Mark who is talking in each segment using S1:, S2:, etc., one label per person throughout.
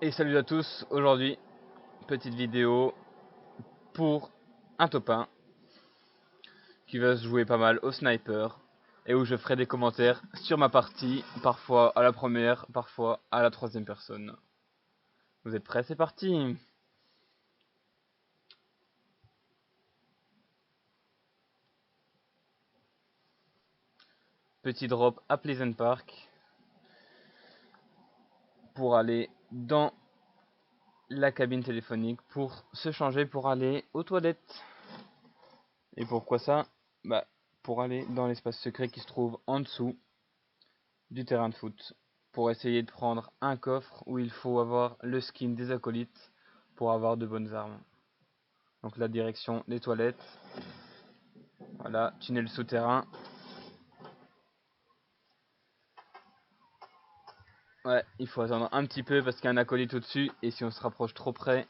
S1: Et salut à tous, aujourd'hui, petite vidéo pour un top 1 qui va se jouer pas mal au sniper et où je ferai des commentaires sur ma partie, parfois à la première, parfois à la troisième personne. Vous êtes prêts? C'est parti! Petit drop à Pleasant Park pour aller dans la cabine téléphonique pour se changer pour aller aux toilettes. Et pourquoi ça? Pour aller dans l'espace secret qui se trouve en dessous du terrain de foot, pour essayer de prendre un coffre où il faut avoir le skin des acolytes pour avoir de bonnes armes. Donc la direction des toilettes. Voilà, tunnel souterrain. Ouais, il faut attendre un petit peu parce qu'il y a un acolyte au-dessus et si on se rapproche trop près,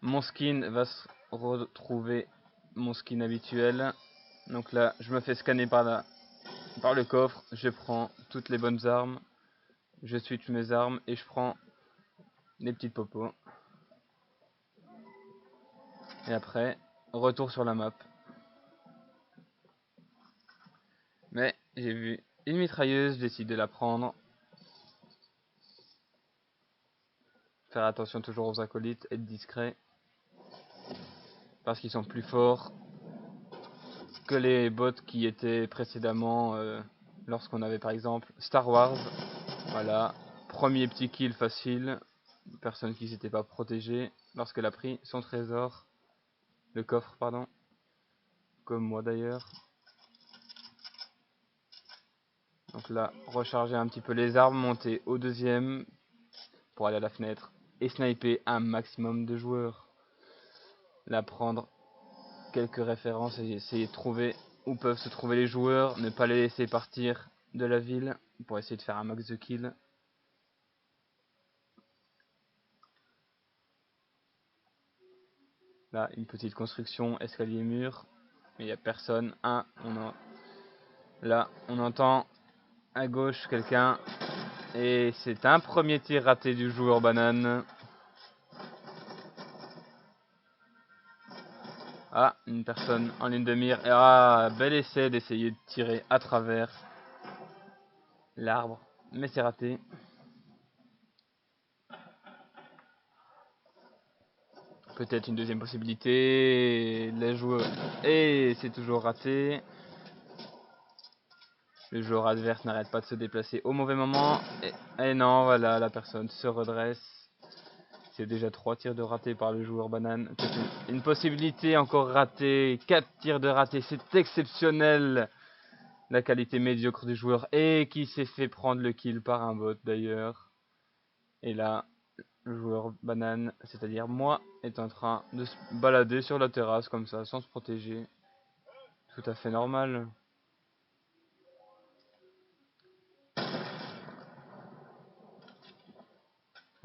S1: mon skin va se retrouver mon skin habituel. Donc là, je me fais scanner par le coffre, je prends toutes les bonnes armes, je switch mes armes et je prends des petites popos. Et après, retour sur la map. Mais j'ai vu une mitrailleuse, je décide de la prendre. Faire attention toujours aux acolytes, être discret. Parce qu'ils sont plus forts que les bots qui étaient précédemment lorsqu'on avait par exemple Star Wars. Voilà, premier petit kill facile. Personne qui s'était pas protégé lorsqu'elle a pris son trésor. Le coffre, pardon. Comme moi d'ailleurs. Donc là, recharger un petit peu les armes, monter au deuxième pour aller à la fenêtre et sniper un maximum de joueurs. Là, prendre quelques références et essayer de trouver où peuvent se trouver les joueurs, ne pas les laisser partir de la ville pour essayer de faire un max de kills. Là, une petite construction, escalier mur, mais il n'y a personne. Là, on entend à gauche quelqu'un et c'est un premier tir raté du joueur banane. Ah, une personne en ligne de mire. Ah, bel essai d'essayer de tirer à travers l'arbre, mais c'est raté. Peut-être une deuxième possibilité. Les joueurs. Et c'est toujours raté. Le joueur adverse n'arrête pas de se déplacer au mauvais moment. Et non, voilà, la personne se redresse. C'est déjà 3 tirs de raté par le joueur banane. Une possibilité encore ratée. 4 tirs de raté. C'est exceptionnel. La qualité médiocre du joueur. Et qui s'est fait prendre le kill par un bot d'ailleurs. Et là, le joueur banane, c'est-à-dire moi, est en train de se balader sur la terrasse comme ça, sans se protéger. Tout à fait normal.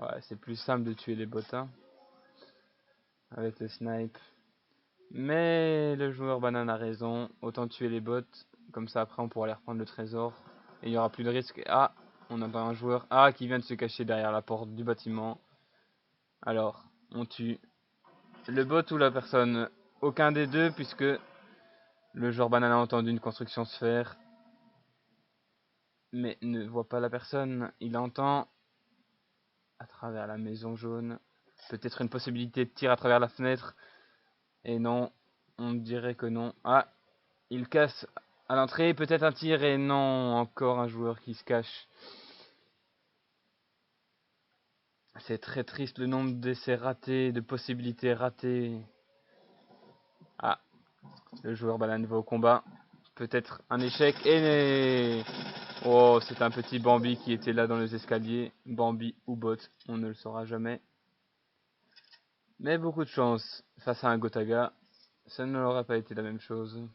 S1: Ouais, c'est plus simple de tuer les bots avec le snipe. Mais le joueur banane a raison, autant tuer les bots, comme ça après on pourra aller reprendre le trésor. Et il n'y aura plus de risque. Ah, on entend un joueur qui vient de se cacher derrière la porte du bâtiment. Alors, on tue le bot ou la personne? Aucun des deux, puisque le joueur banane a entendu une construction se faire. Mais ne voit pas la personne, il entend à travers la maison jaune. Peut-être une possibilité de tir à travers la fenêtre. Et non, on dirait que non. Ah, il casse à l'entrée, peut-être un tir et non, encore un joueur qui se cache. C'est très triste le nombre d'essais ratés, de possibilités ratées. Ah, le joueur banane va au combat. Peut-être un échec et... Oh, c'est un petit Bambi qui était là dans les escaliers. Bambi ou bot, on ne le saura jamais. Mais beaucoup de chance face à un Gotaga, ça ne l'aurait pas été la même chose.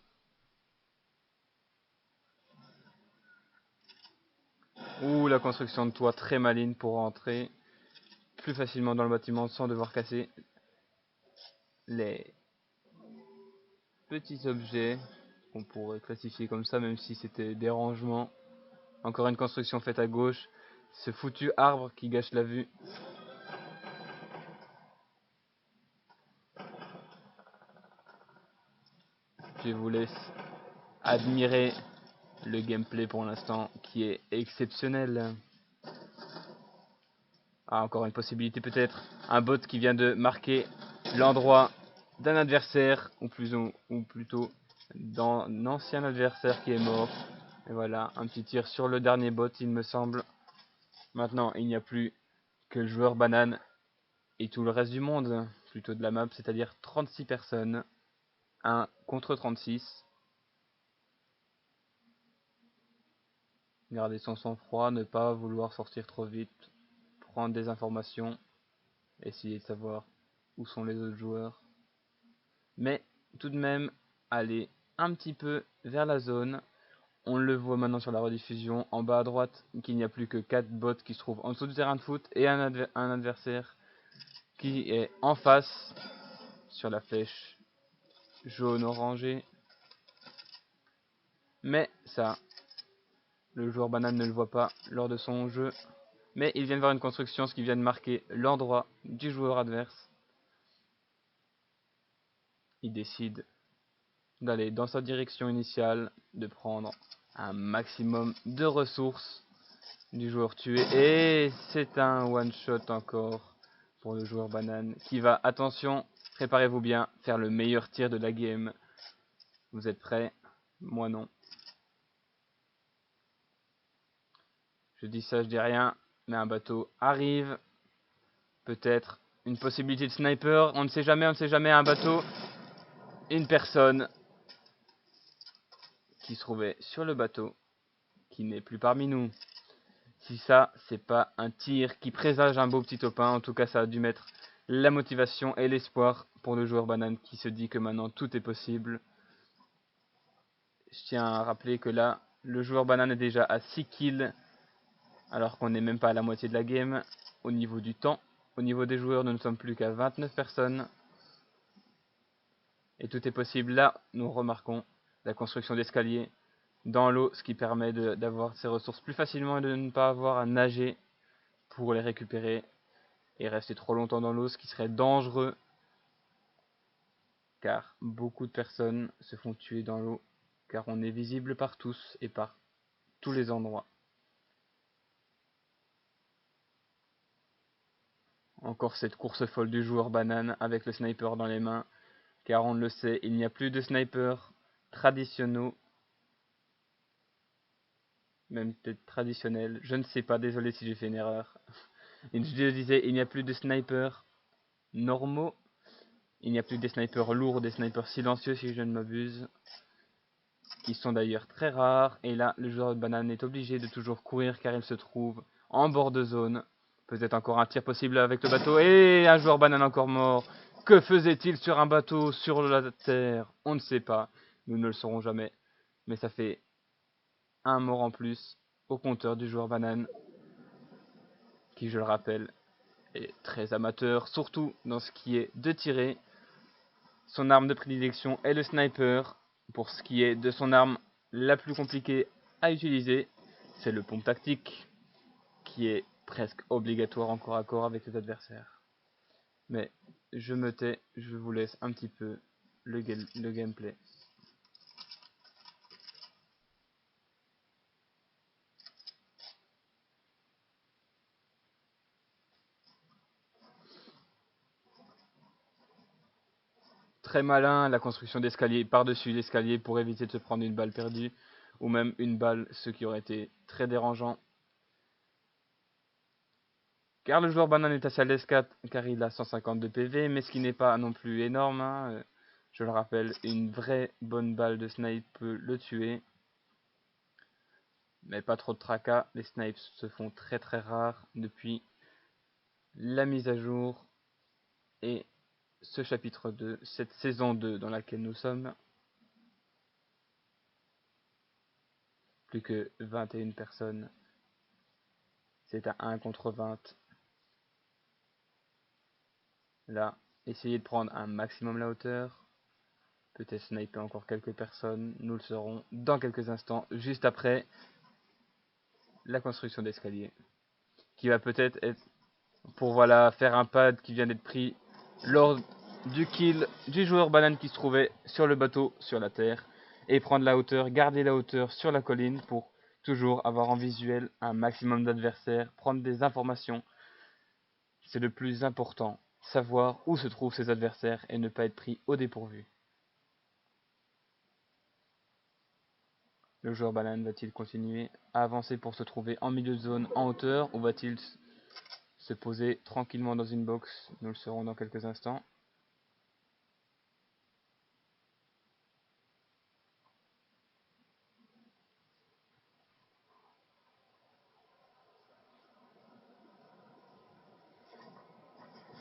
S1: Ouh, la construction de toit très maligne pour rentrer plus facilement dans le bâtiment sans devoir casser les petits objets qu'on pourrait classifier comme ça, même si c'était des rangements. Encore une construction faite à gauche. Ce foutu arbre qui gâche la vue. je vous laisse admirer le gameplay pour l'instant qui est exceptionnel. Ah, encore une possibilité peut-être. Un bot qui vient de marquer l'endroit d'un adversaire, ou plutôt d'un ancien adversaire qui est mort. Et voilà, un petit tir sur le dernier bot, il me semble. Maintenant, il n'y a plus que le joueur banane et tout le reste du monde, plutôt de la map, c'est-à-dire 36 personnes. 1 contre 36. Garder son sang-froid, ne pas vouloir sortir trop vite, prendre des informations, essayer de savoir où sont les autres joueurs. Mais tout de même, aller un petit peu vers la zone. On le voit maintenant sur la rediffusion, en bas à droite, qu'il n'y a plus que 4 bots qui se trouvent en dessous du terrain de foot et un adversaire qui est en face sur la flèche jaune-orangée. Mais ça, le joueur banane ne le voit pas lors de son jeu. Mais il vient de voir une construction, ce qui vient de marquer l'endroit du joueur adverse. Il décide d'aller dans sa direction initiale, de prendre un maximum de ressources du joueur tué. Et c'est un one shot encore pour le joueur banane qui va, attention, préparez-vous bien, faire le meilleur tir de la game. Vous êtes prêts? Moi non. Je dis ça, je dis rien, mais un bateau arrive. Peut-être une possibilité de sniper, on ne sait jamais, un bateau. Une personne qui se trouvait sur le bateau, qui n'est plus parmi nous. Si ça, c'est pas un tir qui présage un beau petit topin, en tout cas ça a dû mettre la motivation et l'espoir pour le joueur banane qui se dit que maintenant tout est possible. Je tiens à rappeler que là, le joueur banane est déjà à 6 kills, alors qu'on n'est même pas à la moitié de la game. Au niveau du temps, au niveau des joueurs, nous ne sommes plus qu'à 29 personnes. Et tout est possible. Là, nous remarquons la construction d'escaliers dans l'eau, ce qui permet d'avoir ces ressources plus facilement et de ne pas avoir à nager pour les récupérer et rester trop longtemps dans l'eau, ce qui serait dangereux car beaucoup de personnes se font tuer dans l'eau car on est visible par tous et par tous les endroits. Encore cette course folle du joueur banane avec le sniper dans les mains, car on le sait, il n'y a plus de snipers traditionnels, même peut-être traditionnels, je ne sais pas, désolé si j'ai fait une erreur. Je disais, il n'y a plus de snipers normaux, il n'y a plus des snipers lourds, des snipers silencieux si je ne m'abuse, qui sont d'ailleurs très rares, et là le joueur de banane est obligé de toujours courir car il se trouve en bord de zone. Peut-être encore un tir possible avec le bateau, et un joueur banane encore mort. Que faisait-il sur un bateau, sur la terre? On ne sait pas, nous ne le saurons jamais, mais ça fait un mort en plus au compteur du joueur banane, qui je le rappelle est très amateur, surtout dans ce qui est de tirer. Son arme de prédilection est le sniper. Pour ce qui est de son arme la plus compliquée à utiliser, c'est le pompe tactique, qui est presque obligatoire en corps à corps avec les adversaires. Mais je me tais, je vous laisse un petit peu le gameplay. Très malin la construction d'escalier par-dessus l'escalier pour éviter de se prendre une balle perdue, ou même une balle, ce qui aurait été très dérangeant. Car le joueur banane est assez à l'aise car il a 152 PV, mais ce qui n'est pas non plus énorme, hein. Je le rappelle, une vraie bonne balle de snipe peut le tuer. Mais pas trop de tracas, les snipes se font très très rares depuis la mise à jour et ce chapitre 2, cette saison 2 dans laquelle nous sommes. Plus que 21 personnes. C'est à 1 contre 20. Là, essayez de prendre un maximum la hauteur. Peut-être sniper encore quelques personnes. Nous le saurons dans quelques instants, juste après la construction d'escalier. Qui va peut-être être pour voilà faire un pad qui vient d'être pris lors du kill du joueur banane qui se trouvait sur le bateau, sur la terre, et prendre la hauteur, garder la hauteur sur la colline pour toujours avoir en visuel un maximum d'adversaires, prendre des informations. C'est le plus important, savoir où se trouvent ses adversaires et ne pas être pris au dépourvu. Le joueur banane va-t-il continuer à avancer pour se trouver en milieu de zone en hauteur ou va-t-il se poser tranquillement dans une box? Nous le saurons dans quelques instants.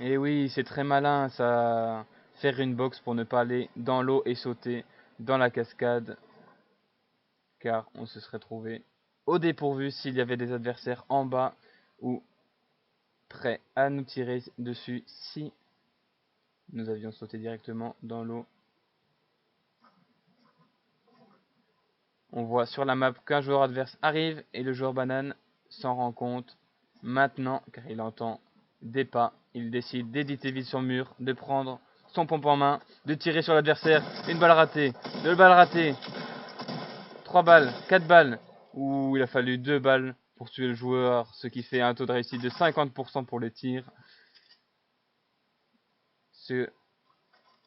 S1: Et oui, c'est très malin ça, faire une box pour ne pas aller dans l'eau et sauter dans la cascade, car on se serait trouvé au dépourvu s'il y avait des adversaires en bas ou prêts à nous tirer dessus si nous avions sauté directement dans l'eau. On voit sur la map qu'un joueur adverse arrive et le joueur banane s'en rend compte maintenant car il entend des pas. Il décide d'éditer vite sur le mur, de prendre son pompe en main, de tirer sur l'adversaire. Une balle ratée, deux balles ratées, 3 balles, 4 balles. Ouh, il a fallu 2 balles pour tuer le joueur, ce qui fait un taux de réussite de 50% pour les tirs. Ce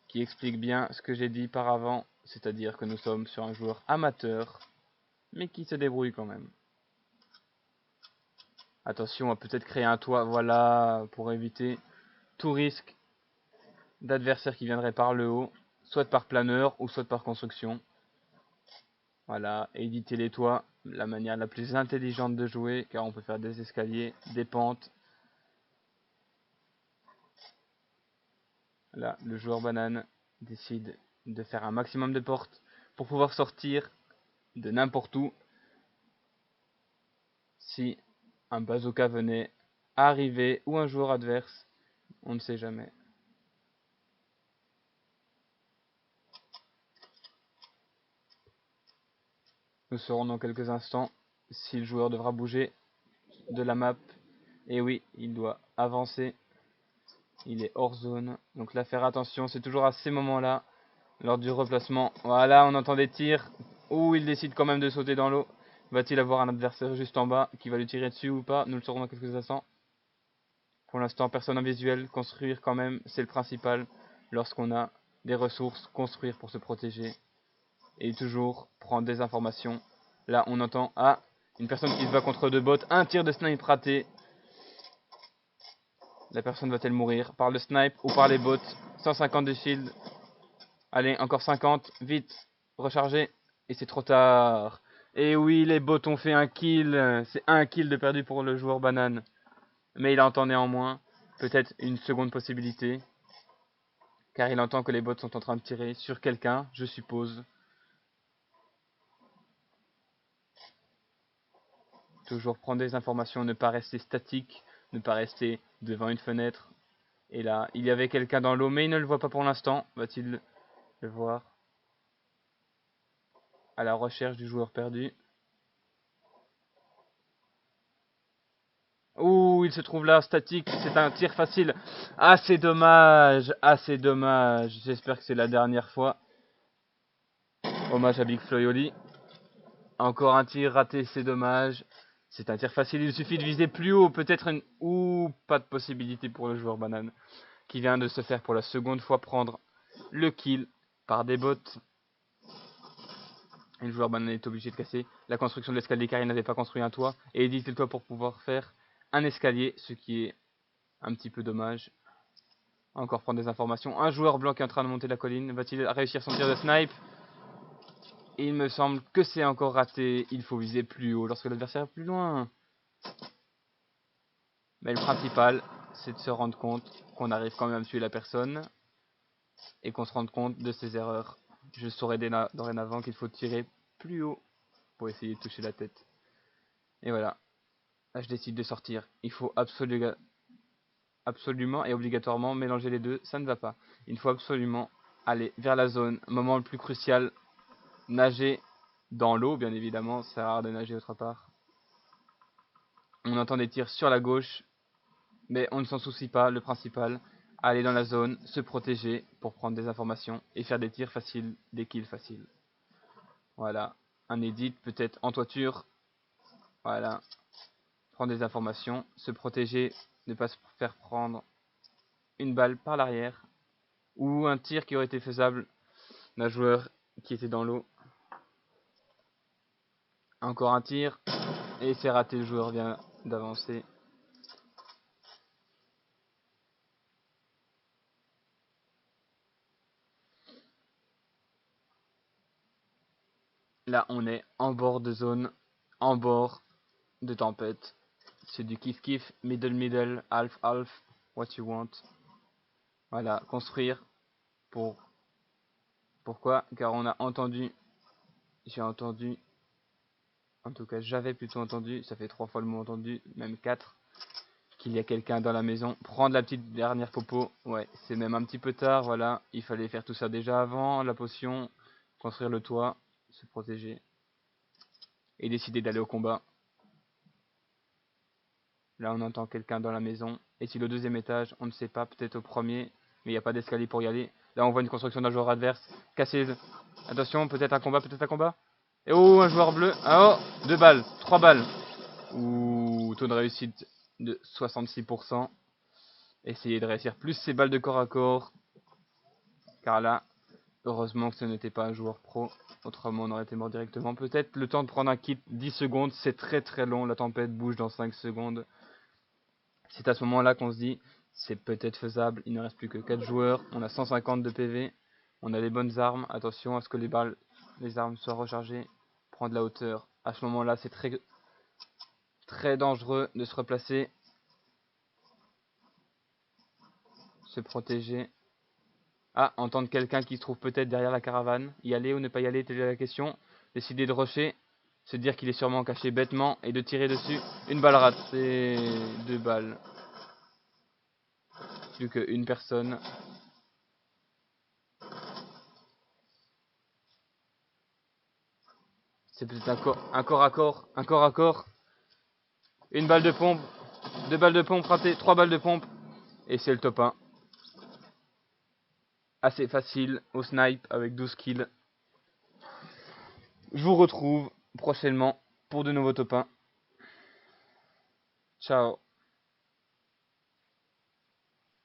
S1: qui explique bien ce que j'ai dit par avant, c'est-à-dire que nous sommes sur un joueur amateur, mais qui se débrouille quand même. Attention, on va peut-être créer un toit, voilà, pour éviter tout risque d'adversaire qui viendrait par le haut, soit par planeur ou soit par construction. Voilà, éditer les toits, la manière la plus intelligente de jouer, car on peut faire des escaliers, des pentes. Là, le joueur banane décide de faire un maximum de portes pour pouvoir sortir de n'importe où si un bazooka venait à arriver ou un joueur adverse, on ne sait jamais. Nous saurons dans quelques instants si le joueur devra bouger de la map. Et oui, il doit avancer. Il est hors zone. Donc là, faire attention, c'est toujours à ces moments-là, lors du replacement. Voilà, on entend des tirs. Ou il décide quand même de sauter dans l'eau. Va-t-il avoir un adversaire juste en bas qui va lui tirer dessus ou pas? Nous le saurons dans quelques instants. Pour l'instant, personne en visuel. Construire quand même, c'est le principal. Lorsqu'on a des ressources, construire pour se protéger. Et toujours prendre des informations. Là, on entend, ah, une personne qui se bat contre 2 bots. Un tir de snipe raté. La personne va-t-elle mourir par le snipe ou par les bots? 150 de shield. Allez, encore 50. Vite, recharger. Et c'est trop tard. Et oui, les bots ont fait un kill. C'est un kill de perdu pour le joueur banane. Mais il entend néanmoins peut-être une seconde possibilité. Car il entend que les bots sont en train de tirer sur quelqu'un, je suppose. Toujours prendre des informations, ne pas rester statique, ne pas rester devant une fenêtre. Et là, il y avait quelqu'un dans l'eau, mais il ne le voit pas pour l'instant. Va-t-il le voir? À la recherche du joueur perdu. Ouh, il se trouve là, statique, c'est un tir facile. Ah, c'est dommage, ah, c'est dommage. J'espère que c'est la dernière fois. Hommage à Big Floyoli. Encore un tir raté, c'est dommage. C'est un tir facile, il suffit de viser plus haut, peut-être une... Ouh, pas de possibilité pour le joueur banane, qui vient de se faire pour la seconde fois prendre le kill par des bots. Et le joueur banane est obligé de casser la construction de l'escalier car il n'avait pas construit un toit. Et éditer le toit pour pouvoir faire un escalier, ce qui est un petit peu dommage. Encore prendre des informations. Un joueur blanc qui est en train de monter la colline. Va-t-il réussir son tir de snipe? Il me semble que c'est encore raté. Il faut viser plus haut lorsque l'adversaire est plus loin. Mais le principal, c'est de se rendre compte qu'on arrive quand même à tuer la personne. Et qu'on se rende compte de ses erreurs. Je saurai dorénavant qu'il faut tirer plus haut pour essayer de toucher la tête. Et voilà. Là, je décide de sortir. Il faut absolument et obligatoirement mélanger les deux. Ça ne va pas. Il faut absolument aller vers la zone. Moment le plus crucial. Nager dans l'eau, bien évidemment. C'est rare de nager autre part. On entend des tirs sur la gauche. Mais on ne s'en soucie pas. Le principal, aller dans la zone, se protéger pour prendre des informations et faire des tirs faciles, des kills faciles. Voilà, un edit peut-être en toiture. Voilà, prendre des informations, se protéger, ne pas se faire prendre une balle par l'arrière ou un tir qui aurait été faisable d'un joueur qui était dans l'eau. Encore un tir et c'est raté, le joueur vient d'avancer. Là on est en bord de zone, en bord de tempête. C'est du kiff kiff, middle middle, half half, what you want. Voilà, construire pour... Pourquoi? Car on a entendu, j'ai entendu, en tout cas j'avais plutôt entendu, ça fait 3 fois le mot entendu, même 4, qu'il y a quelqu'un dans la maison. Prendre la petite dernière popo, ouais, c'est même un petit peu tard, voilà, il fallait faire tout ça déjà avant, la potion, construire le toit, se protéger, et décider d'aller au combat. Là on entend quelqu'un dans la maison, et si le deuxième étage, on ne sait pas, peut-être au premier, mais il n'y a pas d'escalier pour y aller. Là on voit une construction d'un joueur adverse, casser, attention, peut-être un combat, peut-être un combat. Et oh, un joueur bleu, ah oh, 2 balles, 3 balles. Ouh, taux de réussite de 66%. Essayez de réussir plus ces balles de corps à corps, car là, heureusement que ce n'était pas un joueur pro, autrement on aurait été mort directement. Peut-être le temps de prendre un kit, 10 secondes, c'est très très long, la tempête bouge dans 5 secondes. C'est à ce moment-là qu'on se dit, c'est peut-être faisable, il ne reste plus que 4 joueurs, on a 150 de PV, on a les bonnes armes, attention à ce que les armes soient rechargées, prendre la hauteur. À ce moment-là, c'est très dangereux de se replacer, se protéger. Ah, entendre quelqu'un qui se trouve peut-être derrière la caravane, y aller ou ne pas y aller, telle est la question. Décider de rusher, se dire qu'il est sûrement caché bêtement et de tirer dessus. Une balle ratée, 2 balles. Plus qu'une personne. C'est peut-être un corps à corps. Une balle de pompe, 2 balles de pompe ratées, 3 balles de pompe. Et c'est le top 1. Assez facile au snipe avec 12 kills. Je vous retrouve prochainement pour de nouveaux top 1. Ciao.